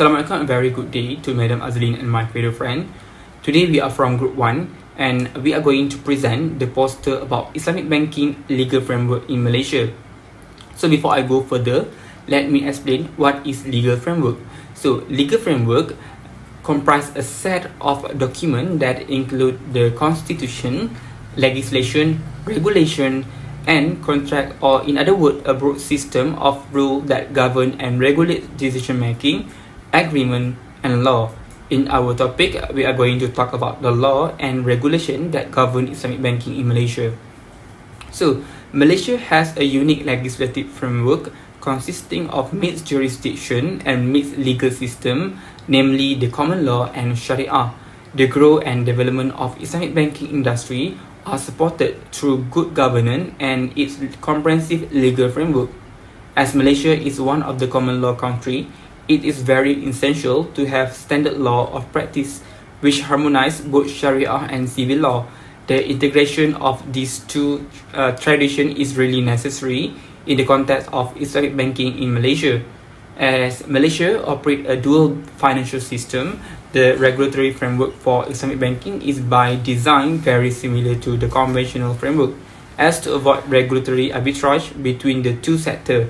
Assalamualaikum, a very good day to Madam AZLIN and my fellow friend. Today we are from Group 1 and we are going to present the poster about Islamic banking legal framework in Malaysia. So before I go further, let me explain what is legal framework. So legal framework comprise a set of documents that include the constitution, legislation, regulation, and contract, or in other words, a broad system of rules that govern and regulate decision making, agreement, and law. In our topic, we are going to talk about the law and regulation that govern Islamic banking in Malaysia. So, Malaysia has a unique legislative framework consisting of mixed jurisdiction and mixed legal system, namely the common law and Sharia. The growth and development of Islamic banking industry are supported through good governance and its comprehensive legal framework. As Malaysia is one of the common law countries, it is very essential to have standard law of practice which harmonize both Sharia and civil law. The integration of these two traditions is really necessary in the context of Islamic banking in Malaysia. As Malaysia operates a dual financial system, the regulatory framework for Islamic banking is by design very similar to the conventional framework, as to avoid regulatory arbitrage between the two sectors.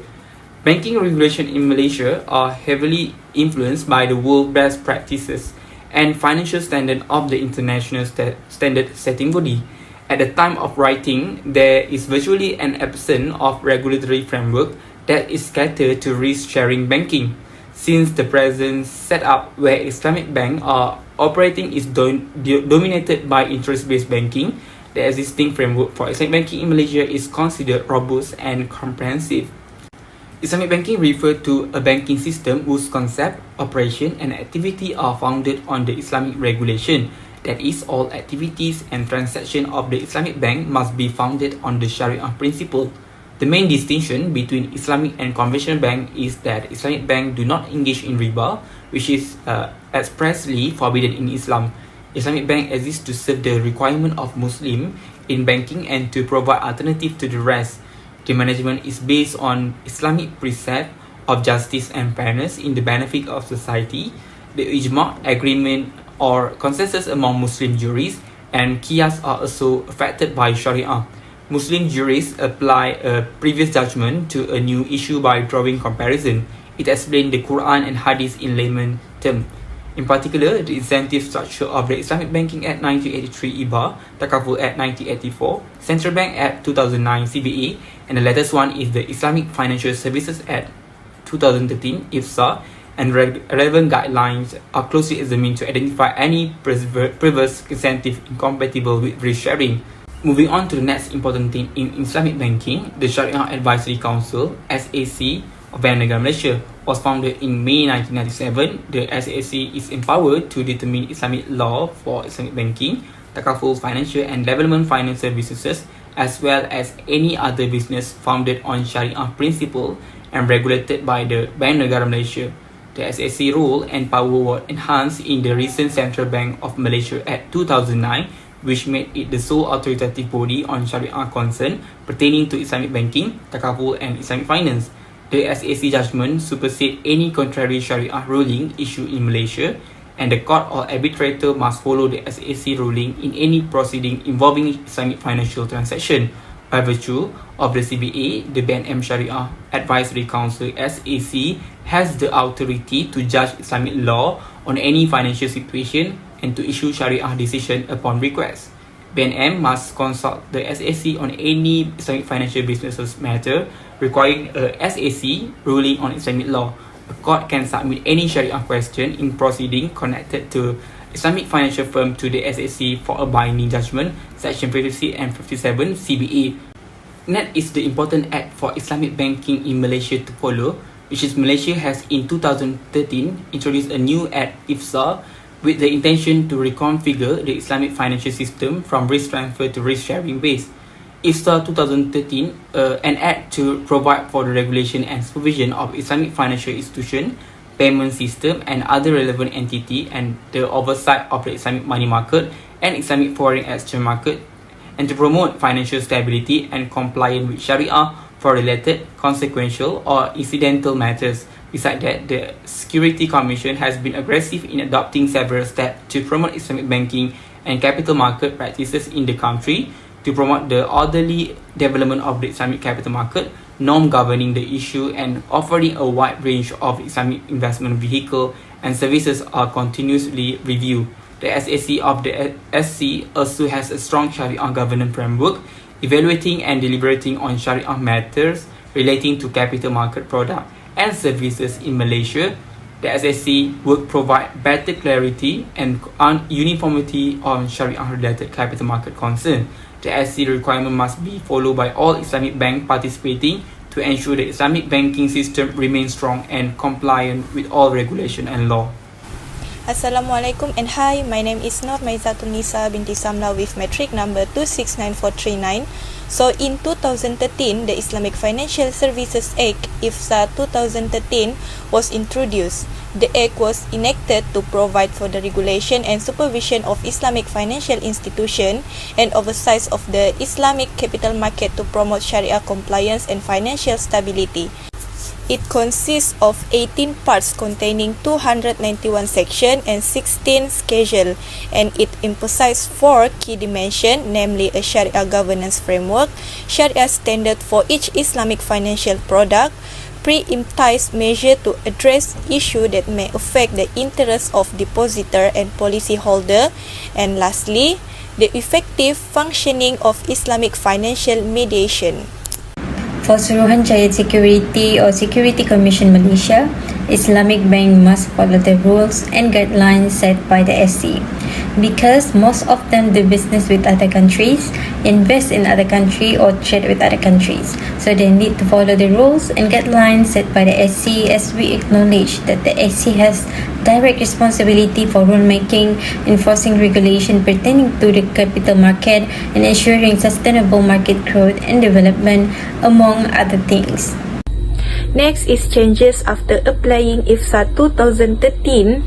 Banking regulation in Malaysia are heavily influenced by the world best practices and financial standard of the international standard setting body. At the time of writing, there is virtually an absence of regulatory framework that is catered to risk-sharing banking. Since the present setup where Islamic banks are operating is dominated by interest-based banking, the existing framework for Islamic banking in Malaysia is considered robust and comprehensive. Islamic banking refers to a banking system whose concept, operation, and activity are founded on the Islamic regulation. That is, all activities and transactions of the Islamic bank must be founded on the Sharia principle. The main distinction between Islamic and conventional bank is that Islamic bank do not engage in riba, which is expressly forbidden in Islam. Islamic bank exists to serve the requirement of Muslim in banking and to provide alternative to the rest. The management is based on Islamic precept of justice and fairness in the benefit of society. The ijma' agreement or consensus among Muslim jurists and qiyas are also affected by Sharia. Muslim jurists apply a previous judgment to a new issue by drawing comparison. It explains the Quran and Hadith in layman terms. In particular, the incentive structure of the Islamic Banking Act 1983 IBA, Takaful Act 1984, Central Bank Act 2009 CBA, and the latest one is the Islamic Financial Services Act 2013 IFSA, and relevant guidelines are closely examined to identify any previous incentive incompatible with risk sharing. Moving on to the next important thing in Islamic banking, the Sharia Advisory Council (SAC) of Bank Negara Malaysia was founded in May 1997. The SAC is empowered to determine Islamic law for Islamic banking, takaful financial and development finance services, as well as any other business founded on Sharia principle and regulated by the Bank Negara Malaysia. The SAC role and power were enhanced in the recent Central Bank of Malaysia Act 2009, which made it the sole authoritative body on Sharia concern pertaining to Islamic banking, takaful, and Islamic finance. The SAC judgment supersedes any contrary Sharia ruling issued in Malaysia, and the court or arbitrator must follow the SAC ruling in any proceeding involving Islamic financial transaction. By virtue of the CBA, the BNM Sharia Advisory Council (SAC) has the authority to judge Islamic law on any financial situation and to issue Sharia decision upon request. BNM must consult the SAC on any Islamic financial businesses matter requiring a SAC ruling on Islamic law. A court can submit any Sharia question in proceeding connected to Islamic financial firm to the SAC for a binding judgment, Section 56 and 57 CBA. Next is the important act for Islamic banking in Malaysia to follow, which is Malaysia has in 2013 introduced a new act, IFSA, with the intention to reconfigure the Islamic financial system from risk transfer to risk sharing base. IFSA 2013, an act to provide for the regulation and supervision of Islamic financial institution, payment system, and other relevant entity, and the oversight of the Islamic money market and Islamic foreign exchange market, and to promote financial stability and compliance with Sharia for related, consequential, or incidental matters Besides that, the Security Commission has been aggressive in adopting several steps to promote Islamic banking and capital market practices in the country, to promote the orderly development of the Islamic capital market, norm governing the issue, and offering a wide range of Islamic investment vehicle and services are continuously reviewed. The SAC of the SC also has a strong Sharia governance framework, evaluating and deliberating on Sharia matters relating to capital market product and services in Malaysia. The SAC will provide better clarity and uniformity on Sharia-related capital market concern. The SC requirement must be followed by all Islamic banks participating to ensure the Islamic banking system remains strong and compliant with all regulation and law. Assalamualaikum and hi, my name is NISA BINTI SAMLAH with metric number 269439. So in 2013, the Islamic Financial Services Act IFSA 2013 was introduced. The Act was enacted to provide for the regulation and supervision of Islamic financial institutions and oversight of the Islamic capital market to promote Sharia compliance and financial stability. It consists of 18 parts containing 291 sections and 16 schedules, and it emphasizes 4 key dimensions, namely a Sharia governance framework, Sharia standard for each Islamic financial product, preemptive measure to address issues that may affect the interests of depositor and policyholder, and lastly, the effective functioning of Islamic financial mediation. For Suruhanjaya Security or Security Commission Malaysia, Islamic Bank must follow the rules and guidelines set by the SC. Because most of them do business with other countries, invest in other countries or trade with other countries. So they need to follow the rules and guidelines set by the SC, as we acknowledge that the SC has direct responsibility for rulemaking, enforcing regulation pertaining to the capital market, and ensuring sustainable market growth and development, among other things. Next is changes after applying IFSA 2013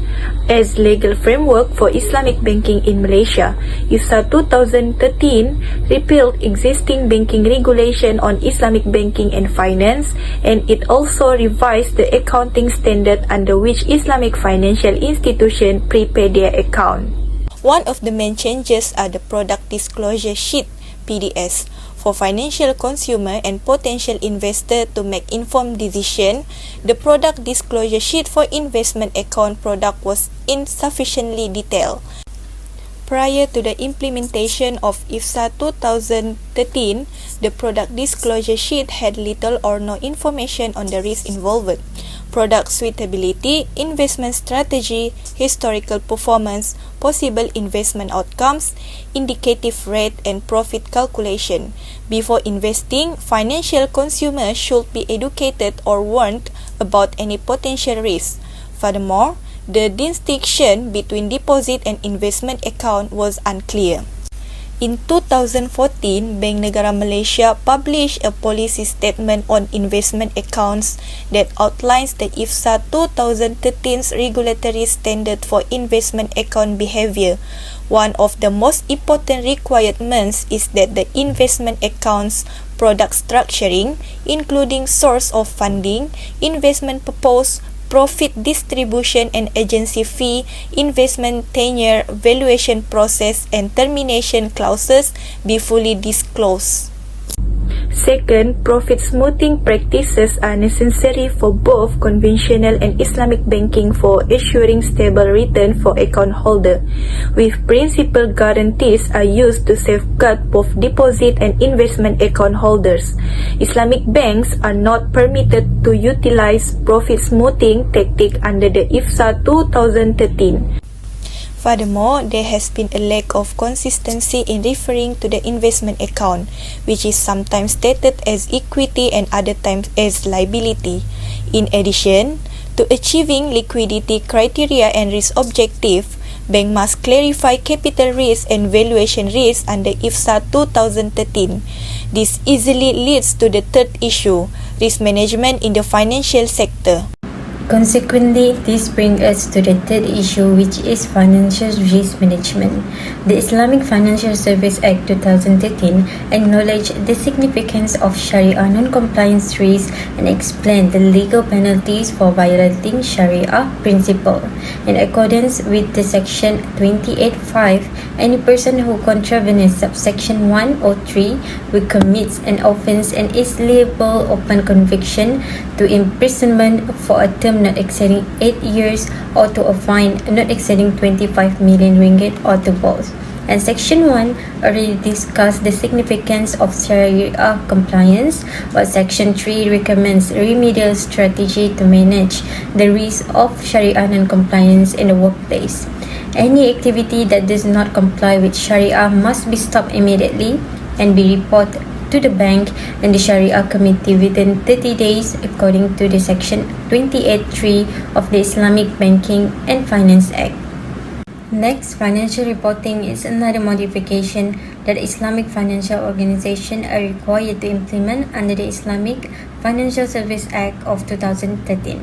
as legal framework for Islamic banking in Malaysia. IFSA 2013 repealed existing banking regulation on Islamic banking and finance, and it also revised the accounting standard under which Islamic financial institutions prepare their account. One of the main changes are the product disclosure sheet (PDS) for financial consumer and potential investor to make informed decision. The product disclosure sheet for investment account product was insufficiently detailed. Prior to the implementation of IFSA 2013, the product disclosure sheet had little or no information on the risk involved, product suitability, investment strategy, historical performance, possible investment outcomes, indicative rate, and profit calculation. Before investing, financial consumers should be educated or warned about any potential risks. Furthermore, the distinction between deposit and investment account was unclear. In 2014, Bank Negara Malaysia published a policy statement on investment accounts that outlines the IFSA 2013's regulatory standard for investment account behavior. One of the most important requirements is that the investment accounts product structuring, including source of funding, investment purpose, profit distribution and agency fee, investment tenure, valuation process, and termination clauses be fully disclosed. Second, profit smoothing practices are necessary for both conventional and Islamic banking for assuring stable return for account holder, with principal guarantees are used to safeguard both deposit and investment account holders. Islamic banks are not permitted to utilize profit smoothing tactic under the IFSA 2013. Furthermore, there has been a lack of consistency in referring to the investment account, which is sometimes stated as equity and other times as liability. In addition to achieving liquidity criteria and risk objective, bank must clarify capital risk and valuation risk under IFSA 2013. This easily leads to the third issue, risk management in the financial sector. Consequently, this brings us to the third issue, which is financial risk management. The Islamic Financial Service Act 2013 acknowledged the significance of Sharia non-compliance risk and explained the legal penalties for violating Sharia principle. In accordance with the Section 28(5), any person who contravenes subsection 1 or 3 who commits an offence and is liable upon conviction to imprisonment for a term not exceeding 8 years or to a fine not exceeding 25 million ringgit or to both. And Section 1 already discussed the significance of Sharia compliance, while Section 3 recommends remedial strategy to manage the risk of Sharia non-compliance in the workplace. Any activity that does not comply with Sharia must be stopped immediately and be reported to the bank and the Sharia committee within 30 days according to the Section 28(3) of the Islamic Banking and Finance Act. Next, financial reporting is another modification that Islamic financial organizations are required to implement under the Islamic Financial Service Act of 2013.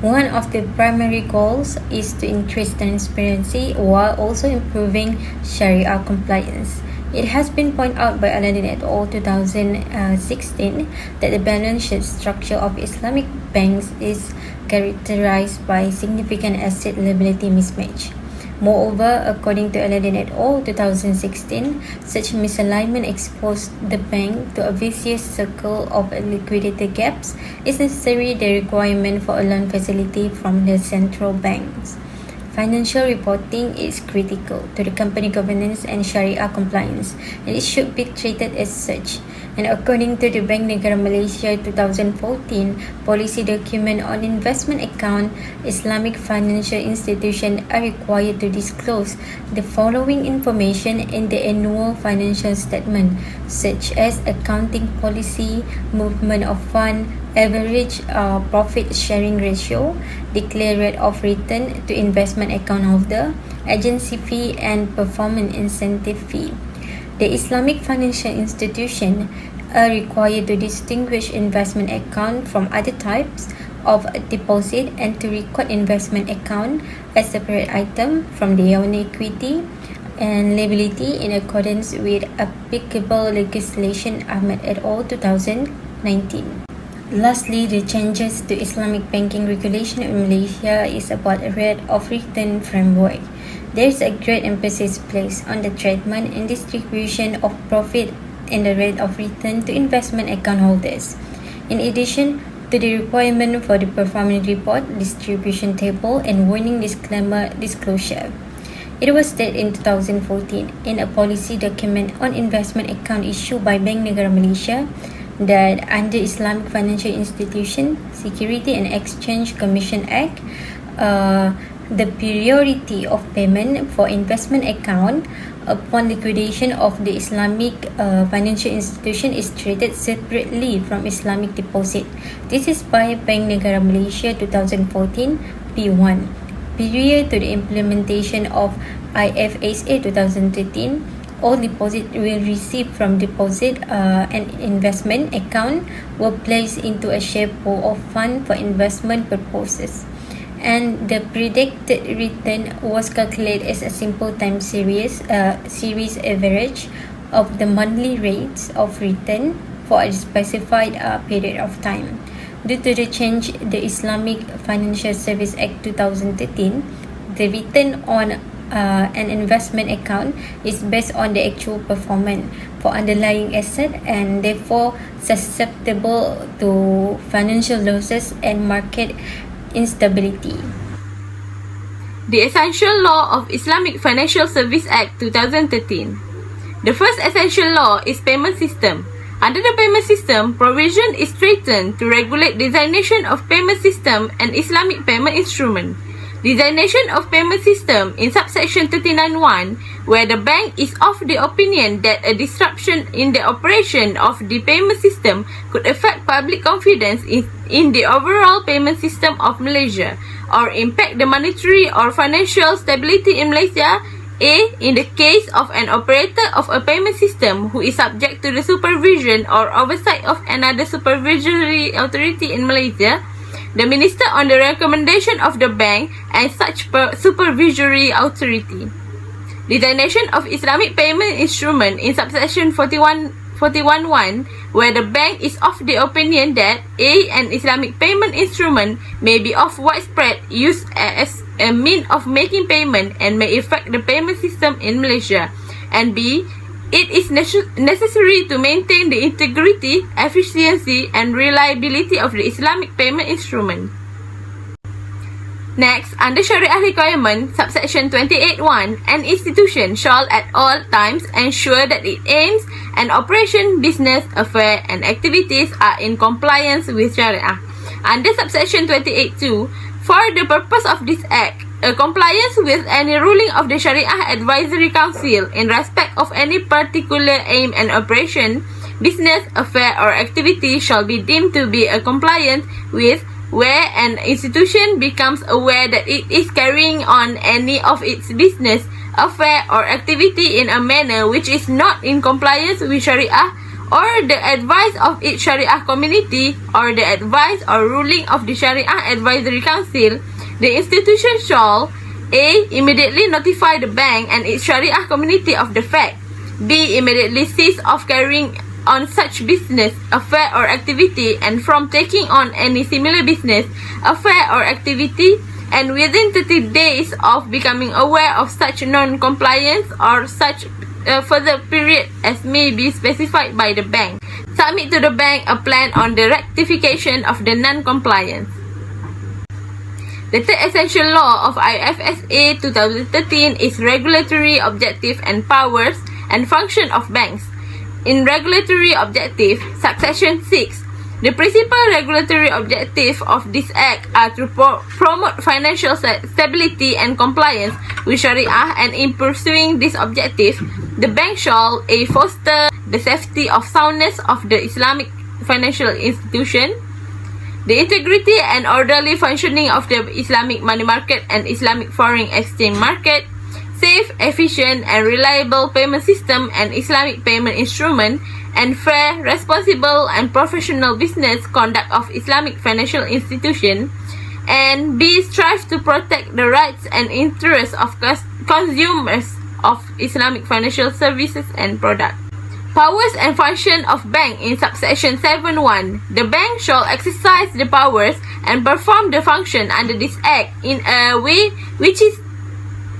One of the primary goals is to increase transparency while also improving Sharia compliance. It has been pointed out by AZLIN et al. 2016 that the balance sheet structure of Islamic banks is characterized by significant asset liability mismatch. Moreover, according to AZLIN et al. 2016, such misalignment exposed the bank to a vicious circle of liquidity gaps is necessary the requirement for a loan facility from the central banks. Financial reporting is critical to the company governance and Sharia compliance, and it should be treated as such. And according to the Bank Negara Malaysia 2014 policy document on investment account, Islamic financial institutions are required to disclose the following information in the annual financial statement, such as accounting policy, movement of fund, average profit sharing ratio, declare rate of return to investment account holder, agency fee and performance incentive fee. The Islamic financial institution are required to distinguish investment account from other types of deposit and to record investment account as separate item from the own equity and liability in accordance with applicable legislation AHMAD et al. 2019. Lastly, the changes to Islamic banking regulation in Malaysia is about a rate of return framework. There is a great emphasis placed on the treatment and distribution of profit and the rate of return to investment account holders. In addition to the requirement for the performance report, distribution table, and warning disclaimer disclosure. It was stated in 2014 in a policy document on investment account issued by Bank Negara Malaysia that under Islamic Financial Institution Security and Exchange Commission Act, the priority of payment for investment account upon liquidation of the Islamic financial institution is treated separately from Islamic deposit. This is by Bank Negara Malaysia 2014 PUAN. Prior to the implementation of IFSA 2013, all deposit will receive from deposit and investment account were placed into a share pool of fund for investment purposes, and the predicted return was calculated as a simple time series average of the monthly rates of return for a specified period of time. Due to the change the Islamic Financial Service Act 2013, the return on an investment account is based on the actual performance for underlying asset and therefore susceptible to financial losses and market instability. The Essential Law of Islamic Financial Service Act 2013. The first essential law is payment system. Under the payment system, provision is strengthened to regulate designation of payment system and Islamic payment instrument. Designation of payment system in subsection 39(1), where the bank is of the opinion that a disruption in the operation of the payment system could affect public confidence in the overall payment system of Malaysia or impact the monetary or financial stability in Malaysia. A. In the case of an operator of a payment system who is subject to the supervision or oversight of another supervisory authority in Malaysia. the minister on the recommendation of the bank and such supervisory authority. Designation of Islamic payment instrument in subsection 41.1, where the bank is of the opinion that A, an Islamic payment instrument may be of widespread use as a mean of making payment and may affect the payment system in Malaysia, and B, it is necessary to maintain the integrity, efficiency, and reliability of the Islamic payment instrument. Next, under Sharia requirement, subsection 28.1, an institution shall at all times ensure that its aims and operation, business, affairs, and activities are in compliance with Sharia. Under subsection 28.2, for the purpose of this Act, a compliance with any ruling of the Sharia Advisory Council in respect of any particular aim and operation, business, affair, or activity shall be deemed to be a compliance with where an institution becomes aware that it is carrying on any of its business, affair, or activity in a manner which is not in compliance with Sharia or the advice of its Sharia community or the advice or ruling of the Sharia Advisory Council, the institution shall A. Immediately notify the bank and its Sharia community of the fact. B. Immediately cease of carrying on such business, affair, or activity and from taking on any similar business, affair, or activity, and within 30 days of becoming aware of such non-compliance or such further period as may be specified by the bank, submit to the bank a plan on the rectification of the non-compliance. The third essential law of IFSA 2013 is regulatory objective and powers and function of banks. In regulatory objective, subsection 6, the principal regulatory objective of this Act are to promote financial stability and compliance with Sharia, and in pursuing this objective, the bank shall A. foster the safety of soundness of the Islamic financial institution, the integrity and orderly functioning of the Islamic money market and Islamic foreign exchange market, safe, efficient, and reliable payment system and Islamic payment instrument, and fair, responsible, and professional business conduct of Islamic financial institution, and B. strive to protect the rights and interests of consumers of Islamic financial services and products. Powers and function of bank in subsection 7.1. The bank shall exercise the powers and perform the function under this Act in a way which is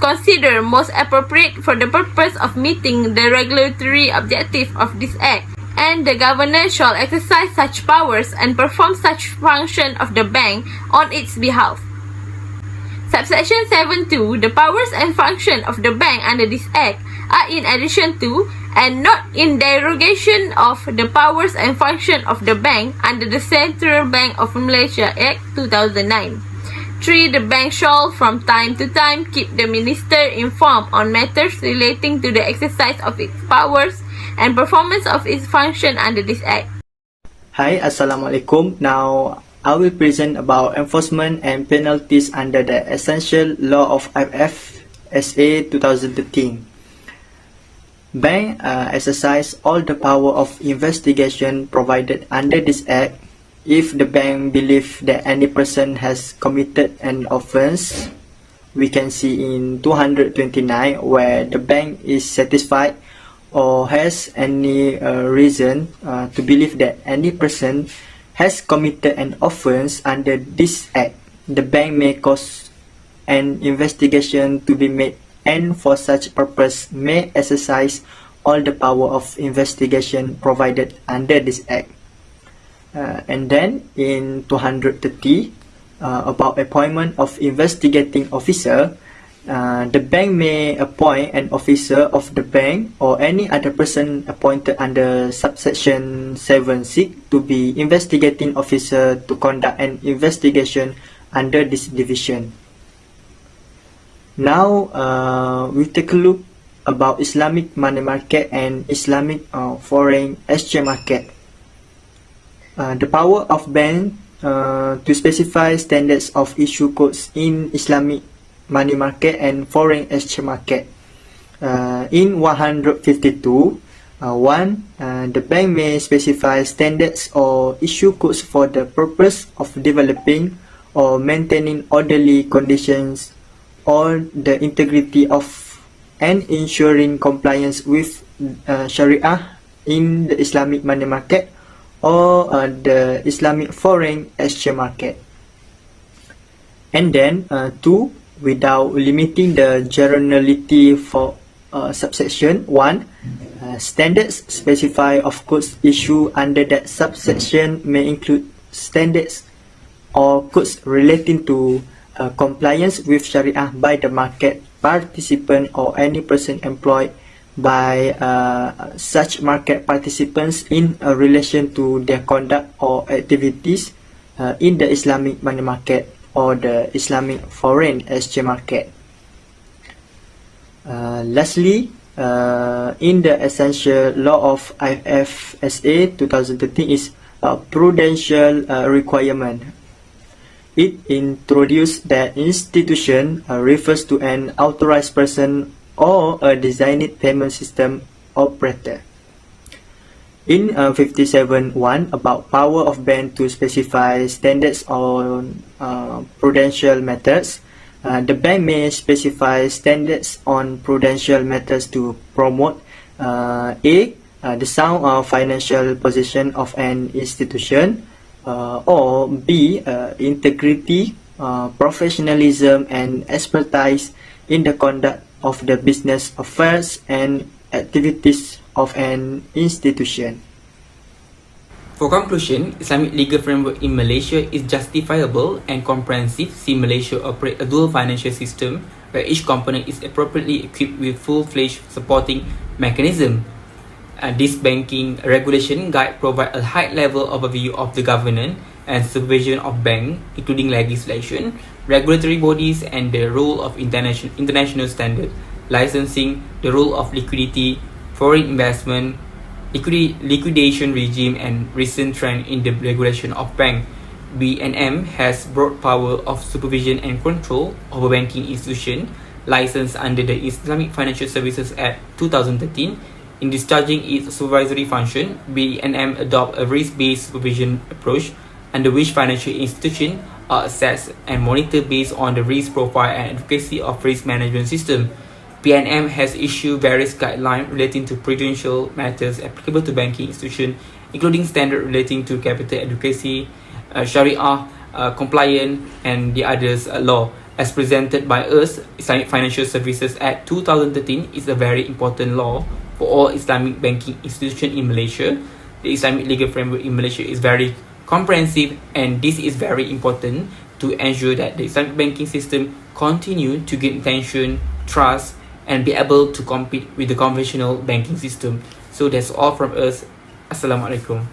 considered most appropriate for the purpose of meeting the regulatory objective of this Act, and the governor shall exercise such powers and perform such function of the bank on its behalf. Subsection 7.2. The powers and function of the bank under this Act are in addition to and not in derogation of the powers and function of the bank under the Central Bank of Malaysia Act 2009. 3. The bank shall from time to time keep the minister informed on matters relating to the exercise of its powers and performance of its function under this Act. Hi, Assalamualaikum. Now, I will present about enforcement and penalties under the Essential Law of IFSA 2013. Bank exercise all the power of investigation provided under this Act if the bank believes that any person has committed an offence. We can see in 229 where the bank is satisfied or has any reason to believe that any person has committed an offence under this Act. The bank may cause an investigation to be made and for such purpose may exercise all the power of investigation provided under this Act. And then in 230 about appointment of investigating officer, the bank may appoint an officer of the bank or any other person appointed under subsection 7.6 to be investigating officer to conduct an investigation under this division. Now we take a look about Islamic money market and Islamic foreign exchange market. The power of bank to specify standards of issue codes in Islamic money market and foreign exchange market. In 152, 1. The bank may specify standards or issue codes for the purpose of developing or maintaining orderly conditions or the integrity of and ensuring compliance with Sharia in the Islamic money market or the Islamic foreign exchange market. And then 2, without limiting the generality for subsection 1, standards specified of codes issued under that subsection may include standards or codes relating to compliance with Sharia by the market participant or any person employed by such market participants in relation to their conduct or activities in the Islamic money market or the Islamic foreign exchange market. Lastly, in the essential law of IFSA 2013 is a prudential requirement. It introduced that institution refers to an authorized person or a designated payment system operator. In 57.1 about power of bank to specify standards on prudential methods, the bank may specify standards on prudential methods to promote A. The sound financial position of an institution, or B. Integrity, professionalism and expertise in the conduct of the business affairs and activities of an institution. For conclusion, Islamic legal framework in Malaysia is justifiable and comprehensive since Malaysia operates a dual financial system where each component is appropriately equipped with full-fledged supporting mechanism. This banking regulation guide provides a high level overview of the governance and supervision of banks, including legislation, regulatory bodies, and the role of international standards, licensing, the role of liquidity, foreign investment, liquidation regime, and recent trend in the regulation of bank. BNM has broad power of supervision and control over banking institutions licensed under the Islamic Financial Services Act 2013. In discharging its supervisory function, BNM adopt a risk-based supervision approach under which financial institutions are assessed and monitored based on the risk profile and advocacy of risk management system. PNM has issued various guidelines relating to prudential matters applicable to banking institutions, including standards relating to capital adequacy, Sharia, compliance, and the others law. As presented by us, Islamic Financial Services Act 2013 is a very important law for all Islamic banking institutions in Malaysia. The Islamic legal framework in Malaysia is very comprehensive, and this is very important to ensure that the Islamic banking system continue to gain attention, trust, and be able to compete with the conventional banking system. So that's all from us. Assalamualaikum.